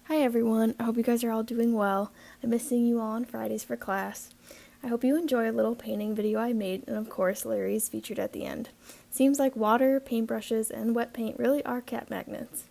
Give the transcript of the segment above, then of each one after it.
Hi everyone, I hope you guys are all doing well. I miss seeing you all on Fridays for class. I hope you enjoy a little painting video I made, and of course Larry is featured at the end. Seems like water, paintbrushes, and wet paint really are cat magnets.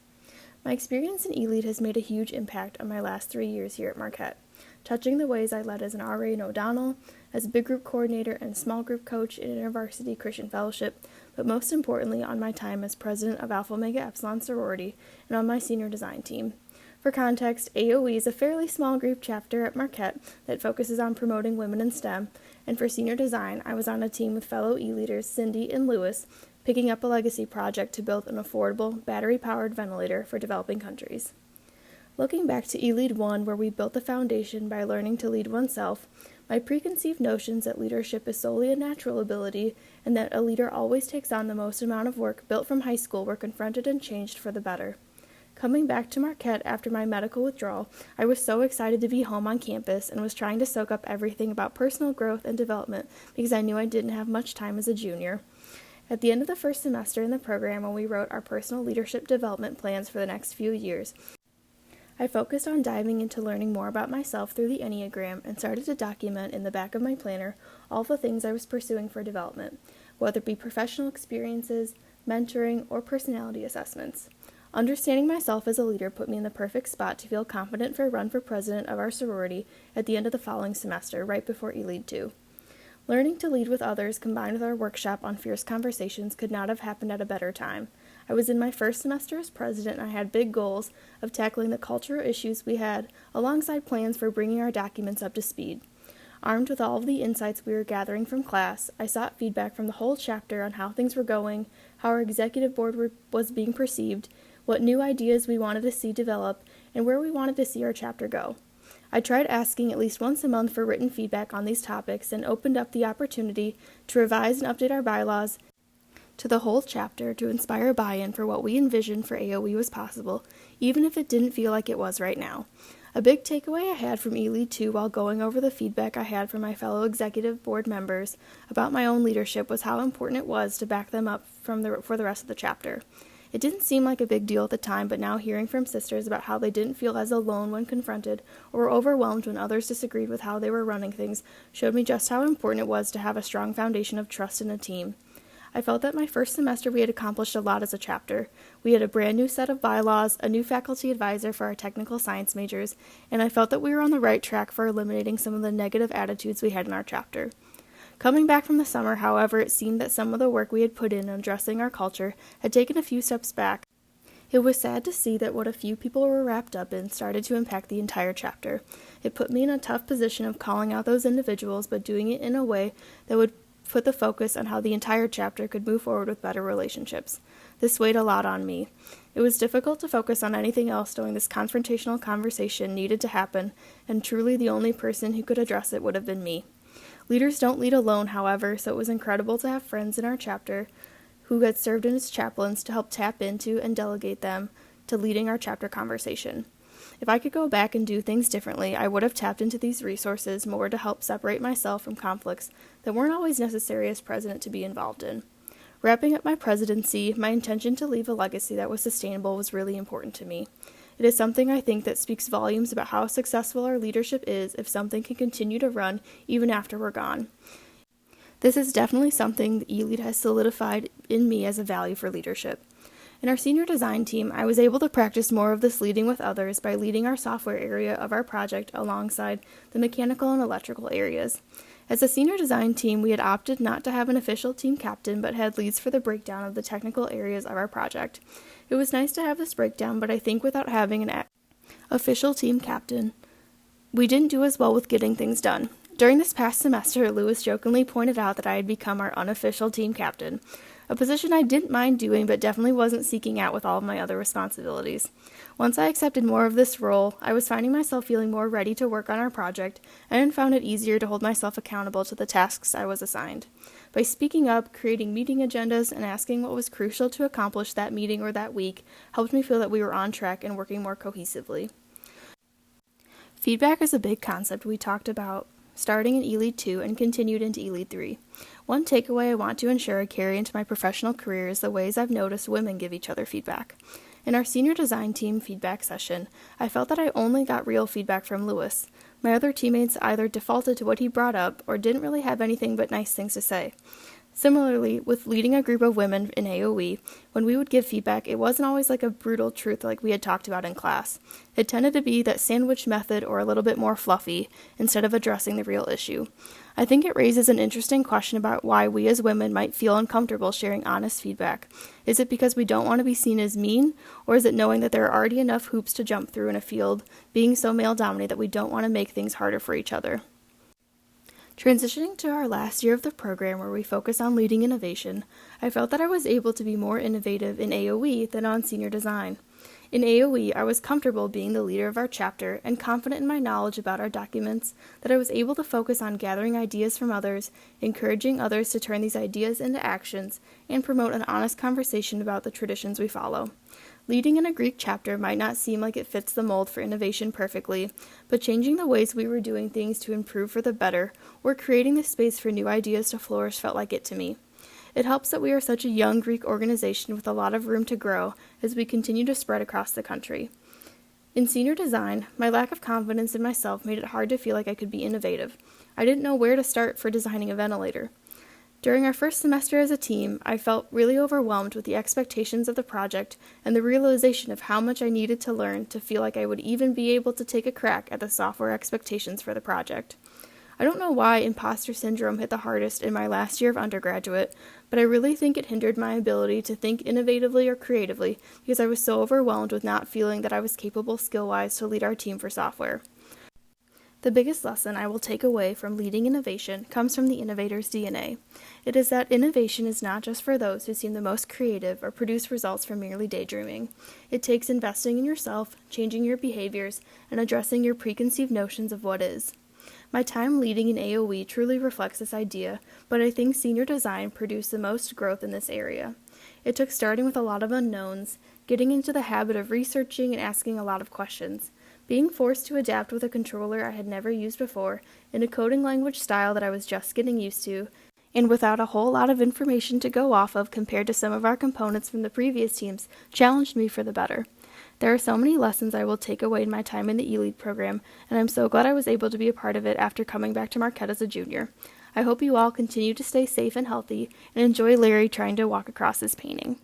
My experience in eLead has made a huge impact on my last 3 years here at Marquette, touching the ways I led as an RA in O'Donnell, as a big group coordinator and small group coach in InterVarsity Christian Fellowship, but most importantly on my time as president of Alpha Omega Epsilon sorority and on my senior design team. For context, AOE is a fairly small group chapter at Marquette that focuses on promoting women in STEM, and for senior design, I was on a team with fellow e-leaders Cindy and Lewis, picking up a legacy project to build an affordable, battery-powered ventilator for developing countries. Looking back to eLead 1, where we built the foundation by learning to lead oneself, my preconceived notions that leadership is solely a natural ability and that a leader always takes on the most amount of work built from high school were confronted and changed for the better. Coming back to Marquette after my medical withdrawal, I was so excited to be home on campus and was trying to soak up everything about personal growth and development because I knew I didn't have much time as a junior. At the end of the first semester in the program, when we wrote our personal leadership development plans for the next few years, I focused on diving into learning more about myself through the Enneagram and started to document in the back of my planner all the things I was pursuing for development, whether it be professional experiences, mentoring, or personality assessments. Understanding myself as a leader put me in the perfect spot to feel confident for a run for president of our sorority at the end of the following semester, right before eLead 2. Learning to lead with others combined with our workshop on fierce conversations could not have happened at a better time. I was in my first semester as president and I had big goals of tackling the cultural issues we had alongside plans for bringing our documents up to speed. Armed with all of the insights we were gathering from class, I sought feedback from the whole chapter on how things were going, how our executive board was being perceived, what new ideas we wanted to see develop, and where we wanted to see our chapter go. I tried asking at least once a month for written feedback on these topics and opened up the opportunity to revise and update our bylaws to the whole chapter to inspire buy-in for what we envisioned for AOE was possible, even if it didn't feel like it was right now. A big takeaway I had from eLead 2 while going over the feedback I had from my fellow executive board members about my own leadership was how important it was to back them up for the rest of the chapter. It didn't seem like a big deal at the time, but now hearing from sisters about how they didn't feel as alone when confronted or were overwhelmed when others disagreed with how they were running things showed me just how important it was to have a strong foundation of trust in a team. I felt that my first semester we had accomplished a lot as a chapter. We had a brand new set of bylaws, a new faculty advisor for our technical science majors, and I felt that we were on the right track for eliminating some of the negative attitudes we had in our chapter. Coming back from the summer, however, it seemed that some of the work we had put in addressing our culture had taken a few steps back. It was sad to see that what a few people were wrapped up in started to impact the entire chapter. It put me in a tough position of calling out those individuals, but doing it in a way that would put the focus on how the entire chapter could move forward with better relationships. This weighed a lot on me. It was difficult to focus on anything else knowing this confrontational conversation needed to happen, and truly the only person who could address it would have been me. Leaders don't lead alone, however, so it was incredible to have friends in our chapter who had served as chaplains to help tap into and delegate them to leading our chapter conversation. If I could go back and do things differently, I would have tapped into these resources more to help separate myself from conflicts that weren't always necessary as president to be involved in. Wrapping up my presidency, my intention to leave a legacy that was sustainable was really important to me. It is something I think that speaks volumes about how successful our leadership is if something can continue to run even after we're gone. This is definitely something that eLead has solidified in me as a value for leadership. In our senior design team, I was able to practice more of this leading with others by leading our software area of our project alongside the mechanical and electrical areas. As a senior design team, we had opted not to have an official team captain, but had leads for the breakdown of the technical areas of our project. It was nice to have this breakdown, but I think without having an official team captain, we didn't do as well with getting things done. During this past semester, Lewis jokingly pointed out that I had become our unofficial team captain, a position I didn't mind doing but definitely wasn't seeking out with all of my other responsibilities. Once I accepted more of this role, I was finding myself feeling more ready to work on our project and found it easier to hold myself accountable to the tasks I was assigned. By speaking up, creating meeting agendas, and asking what was crucial to accomplish that meeting or that week helped me feel that we were on track and working more cohesively. Feedback is a big concept we talked about starting in eLead 2 and continued into eLead 3. One takeaway I want to ensure I carry into my professional career is the ways I've noticed women give each other feedback. In our senior design team feedback session, I felt that I only got real feedback from Lewis. My other teammates either defaulted to what he brought up or didn't really have anything but nice things to say. Similarly, with leading a group of women in AOE, when we would give feedback, it wasn't always like a brutal truth like we had talked about in class. It tended to be that sandwich method or a little bit more fluffy, instead of addressing the real issue. I think it raises an interesting question about why we as women might feel uncomfortable sharing honest feedback. Is it because we don't want to be seen as mean, or is it knowing that there are already enough hoops to jump through in a field, being so male-dominated that we don't want to make things harder for each other? Transitioning to our last year of the program where we focus on leading innovation, I felt that I was able to be more innovative in AOE than on senior design. In AOE, I was comfortable being the leader of our chapter and confident in my knowledge about our documents that I was able to focus on gathering ideas from others, encouraging others to turn these ideas into actions, and promote an honest conversation about the traditions we follow. Leading in a Greek chapter might not seem like it fits the mold for innovation perfectly, but changing the ways we were doing things to improve for the better, or creating the space for new ideas to flourish felt like it to me. It helps that we are such a young Greek organization with a lot of room to grow as we continue to spread across the country. In senior design, my lack of confidence in myself made it hard to feel like I could be innovative. I didn't know where to start for designing a ventilator. During our first semester as a team, I felt really overwhelmed with the expectations of the project and the realization of how much I needed to learn to feel like I would even be able to take a crack at the software expectations for the project. I don't know why imposter syndrome hit the hardest in my last year of undergraduate, but I really think it hindered my ability to think innovatively or creatively because I was so overwhelmed with not feeling that I was capable skill-wise to lead our team for software. The biggest lesson I will take away from leading innovation comes from the innovator's DNA. It is that innovation is not just for those who seem the most creative or produce results from merely daydreaming. It takes investing in yourself, changing your behaviors, and addressing your preconceived notions of what is. My time leading in AOE truly reflects this idea, but I think senior design produced the most growth in this area. It took starting with a lot of unknowns, getting into the habit of researching and asking a lot of questions, being forced to adapt with a controller I had never used before, in a coding language style that I was just getting used to, and without a whole lot of information to go off of compared to some of our components from the previous teams, challenged me for the better. There are so many lessons I will take away in my time in the eLead program, and I'm so glad I was able to be a part of it after coming back to Marquette as a junior. I hope you all continue to stay safe and healthy, and enjoy Larry trying to walk across his painting.